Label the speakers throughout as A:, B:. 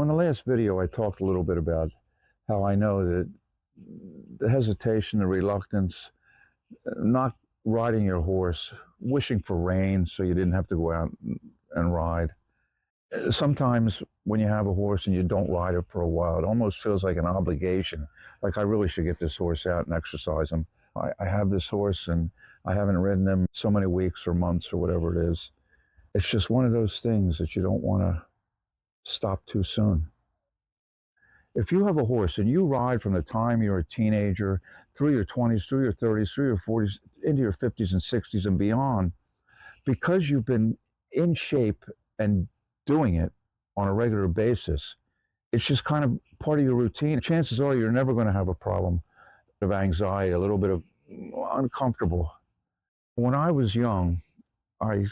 A: On the last video, I talked a little bit about how I know that the hesitation, the reluctance, not riding your horse, wishing for rain so you didn't have to go out and ride. Sometimes when you have a horse and you don't ride it for a while, it almost feels like an obligation. Like I really should get this horse out and exercise him. I have this horse and I haven't ridden him so many weeks or months or whatever it is. It's just one of those things that you don't want to stop too soon. If you have a horse and you ride from the time you're a teenager through your 20s, through your 30s, through your 40s, into your 50s and 60s and beyond, because you've been in shape and doing it on a regular basis, it's just kind of part of your routine. Chances are you're never going to have a problem of anxiety, a little bit of uncomfortable. When I was young, I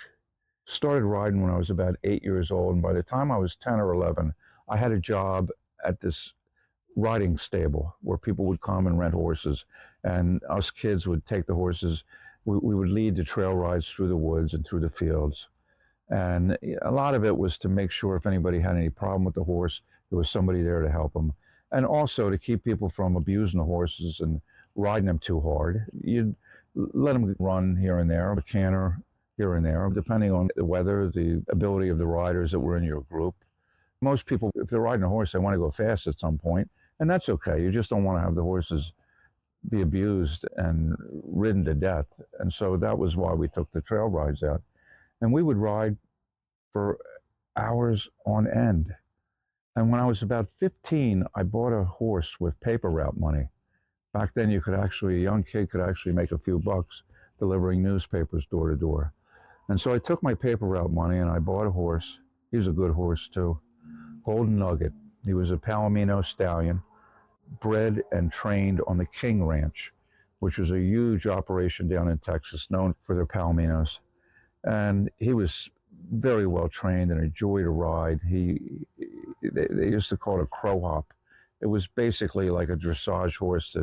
A: started riding when I was about 8 years old. And by the time I was 10 or 11, I had a job at this riding stable where people would come and rent horses. And us kids would take the horses. We would lead the trail rides through the woods and through the fields. And a lot of it was to make sure if anybody had any problem with the horse, there was somebody there to help them. And also to keep people from abusing the horses and riding them too hard. You'd let them run here and there, a canter here and there, depending on the weather, the ability of the riders that were in your group. Most people, if they're riding a horse, they want to go fast at some point, and that's okay. You just don't want to have the horses be abused and ridden to death. And so that was why we took the trail rides out. And we would ride for hours on end. And when I was about 15, I bought a horse with paper route money. Back then, a young kid could actually make a few bucks delivering newspapers door to door. And so I took my paper route money and I bought a horse. He was a good horse too. Golden Nugget. He was a Palomino stallion, bred and trained on the King Ranch, which was a huge operation down in Texas, known for their Palominos. And he was very well trained and a joy to ride. They used to call it a crow hop. It was basically like a dressage horse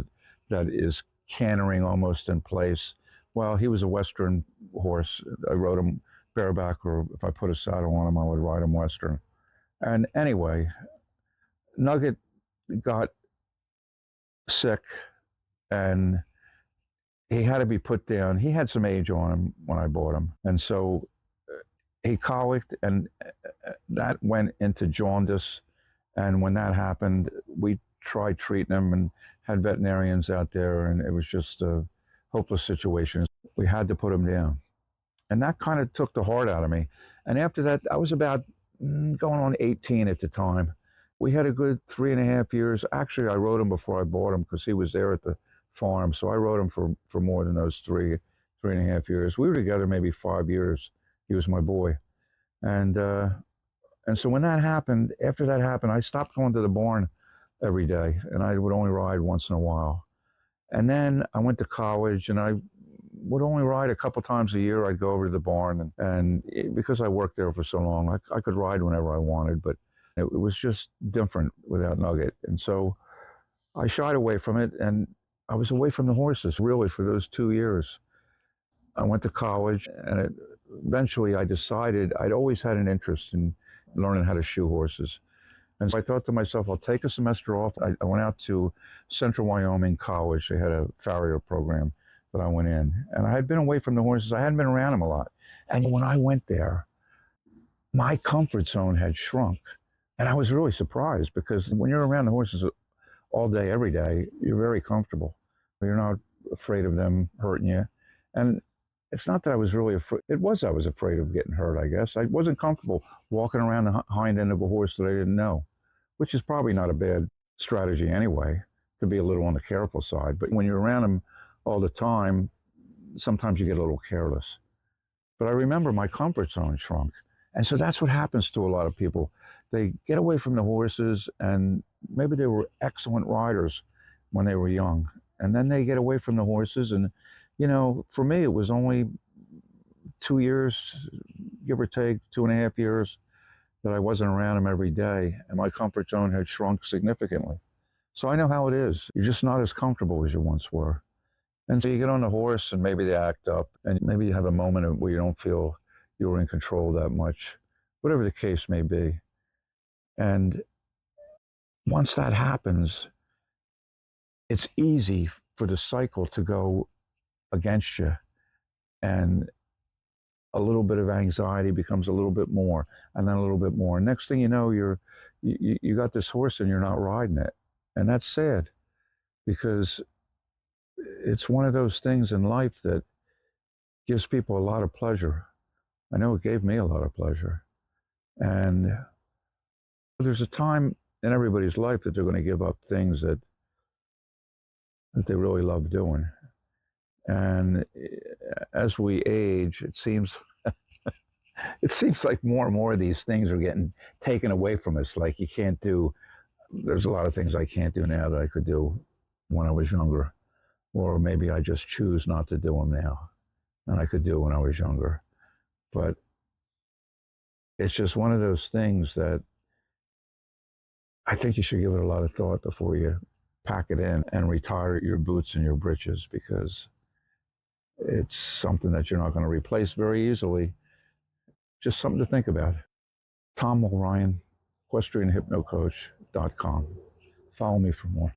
A: that is cantering almost in place. Well, he was a Western horse. I rode him bareback, or if I put a saddle on him, I would ride him Western. And anyway, Nugget got sick and he had to be put down. He had some age on him when I bought him. And so he colicked and that went into jaundice. And when that happened, we tried treating him and had veterinarians out there, and it was just a hopeless situation. We had to put him down. And that kind of took the heart out of me. And after that, I was about going on 18 at the time. We had a good 3.5 years. Actually, I rode him before I bought him because he was there at the farm. So I rode him for more than those 3.5 years. We were together maybe 5 years. He was my boy. And so when that happened, after that happened, I stopped going to the barn every day, and I would only ride once in a while. And then I went to college, and I would only ride a couple times a year. I'd go over to the barn, and because I worked there for so long, I could ride whenever I wanted, but it was just different without Nugget. And so I shied away from it, and I was away from the horses, really, for those 2 years. I went to college, and eventually I decided I'd always had an interest in learning how to shoe horses. And so I thought to myself, I'll take a semester off. I went out to Central Wyoming College. They had a farrier program that I went in. And I had been away from the horses. I hadn't been around them a lot. And when I went there, my comfort zone had shrunk. And I was really surprised because when you're around the horses all day, every day, you're very comfortable. You're not afraid of them hurting you. And it's not that I was really afraid. I was afraid of getting hurt, I guess. I wasn't comfortable walking around the hind end of a horse that I didn't know, which is probably not a bad strategy anyway, to be a little on the careful side. But when you're around them all the time, sometimes you get a little careless. But I remember my comfort zone shrunk. And so that's what happens to a lot of people. They get away from the horses, and maybe they were excellent riders when they were young. And then they get away from the horses, and for me, it was only 2 years, give or take, 2.5 years, that I wasn't around them every day, and my comfort zone had shrunk significantly. So I know how it is. You're just not as comfortable as you once were. And so you get on the horse, and maybe they act up, and maybe you have a moment where you don't feel you were in control that much, whatever the case may be. And once that happens, it's easy for the cycle to go against you, and a little bit of anxiety becomes a little bit more, and then a little bit more. Next thing you know, you got this horse and you're not riding it, and that's sad because it's one of those things in life that gives people a lot of pleasure. I know it gave me a lot of pleasure, and there's a time in everybody's life that they're going to give up things that they really love doing. And as we age, it seems like more and more of these things are getting taken away from us. Like you can't do. There's a lot of things I can't do now that I could do when I was younger, or maybe I just choose not to do them now, and I could do when I was younger. But it's just one of those things that I think you should give it a lot of thought before you pack it in and retire your boots and your breeches, because it's something that you're not going to replace very easily. Just something to think about. Tom O'Ryan, equestrianhypnocoach.com. Follow me for more.